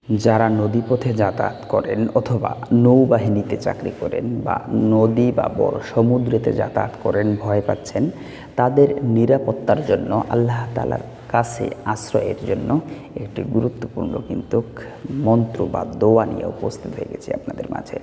যারা নদীপথে যাতায়াত করেন অথবা নৌবাহিনীতে চাকরি করেন বা নদী বা বড় সমুদ্রেতে যাতায়াত করেন, ভয় পাচ্ছেন, তাদের নিরাপত্তার জন্য আল্লাহ তাআলার কাছে আশ্রয়ের জন্য একটি গুরুত্বপূর্ণ কিন্তু মন্ত্র বা দোয়া নিয়ে উপস্থিত হয়ে গেছি আপনাদের মাঝে।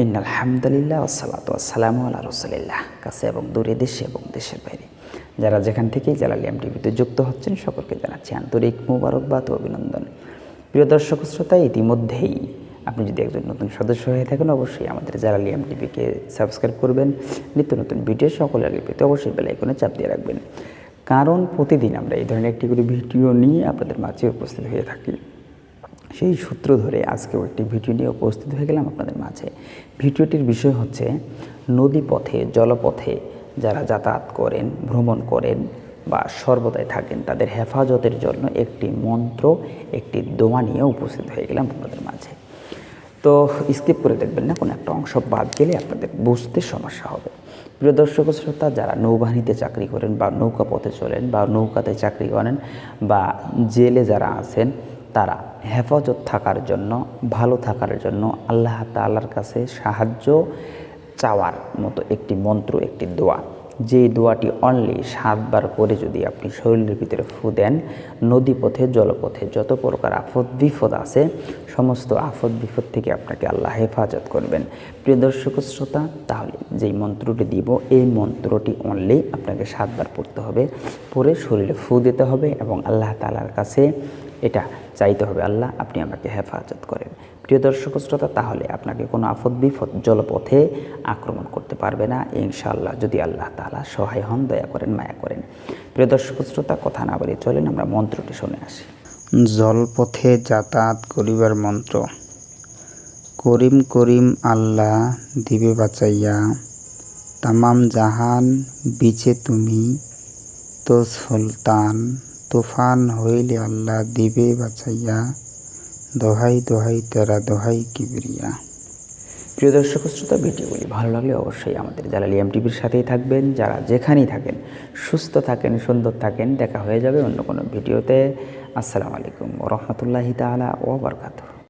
ইন্নাল হামদুলিল্লাহ ওয়াসসালাতু ওয়াসসালামু আলা রাসূলিল্লাহ। কাছে এবং দূরে, দেশে এবং দেশের বাইরে যারা যেখান থেকেই জালালী টিভিতে যুক্ত হচ্ছেন সকলকে জানাচ্ছি আন্তরিক মোবারকবাদ ও অভিনন্দন। প্রিয় দর্শক শ্রোতা, ইতিমধ্যেই আপনি যদি একজন নতুন সদস্য হয়ে থাকেন অবশ্যই আমাদের জালালী টিভিকে সাবস্ক্রাইব করবেন। নিত্য নতুন ভিডিও সকলের আগে পেতে অবশ্যই বেল আইকনে চাপ দিয়ে রাখবেন, কারণ প্রতিদিন আমরা এই ধরনের একটি করে ভিডিও নিয়ে আপনাদের মাঝে উপস্থিত হয়ে থাকি। সেই সূত্র ধরে আজকেও একটি ভিডিও নিয়ে উপস্থিত হয়ে গেলাম আপনাদের মাঝে। ভিডিওটির বিষয় হচ্ছে নদীপথে, জলপথে যারা যাতায়াত করেন, ভ্রমণ করেন বা সর্বদাই থাকেন, তাদের হেফাজতের জন্য একটি মন্ত্র, একটি দোয়া নিয়ে উপস্থিত হয়ে গেলাম আপনাদের মাঝে। তো স্কিপ করে দেখবেন না, কোনো একটা অংশ বাদ গেলে আপনাদের বুঝতে সমস্যা হবে। প্রিয় দর্শক শ্রোতা, যারা নৌবাহিনীতে চাকরি করেন বা নৌকা পথে চলেন বা নৌকাতে চাকরি করেন বা জেলে যারা আছেন, তারা হেফাজত থাকার জন্য, ভালো থাকার জন্য আল্লাহ তাআলার কাছে সাহায্য চাওয়ার মতো একটি মন্ত্র, একটি দোয়া। যেই দোয়াটি অনলি 7 বার করে যদি আপনি শরীরের ভিতরে ফু দেন, নদীপথে, জলপথে যত প্রকার আফত বিপদ আছে সমস্ত আফত বিপদ থেকে আপনাকে আল্লাহ হেফাজত করবেন। প্রিয় দর্শক শ্রোতা, তাহলে যেই মন্ত্রটি দিব, এই মন্ত্রটি অনলি আপনাকে 7 বার পড়তে হবে, পরে শরীরে ফু দিতে হবে এবং আল্লাহ তাআলার কাছে এটা চাইতে হবে, আল্লাহ আপনি আমাকে হেফাজত করেন। প্রিয় দর্শক শ্রোতা, তাহলে আপনাকে কোনো আফত বিপদ জলপথে আক্রমণ করতে পারবে না ইনশাআল্লাহ, যদি আল্লাহ তাআলা সহায় হন, দয়া করেন, মায়া করেন। প্রিয় দর্শক শ্রোতা, কথা না বলে চলেন আমরা মন্ত্রটি শুনে আসি। জলপথে যাতায়াত করিবার মন্ত্র। করিম করিম আল্লাহ দিবে বাঁচাইয়া, তামাম জাহান বিচে তুমি তো সুলতান, তুফান হইলে আল্লাহ দিবে বাঁচাইয়া, দোহাই দোহাই তেরা দোহাই কিবরিয়া। প্রিয় দর্শক শ্রোতা, ভিডিওগুলি ভালো লাগলে অবশ্যই আমাদের জালালী টিভির সাথেই থাকবেন। যারা যেখানেই থাকেন সুস্থ থাকেন, সুন্দর থাকেন। দেখা হয়ে যাবে অন্য কোনো ভিডিওতে। আসসালামু আলাইকুম ওয়া রাহমাতুল্লাহি তাআলা ওয়া বারাকাতুহু।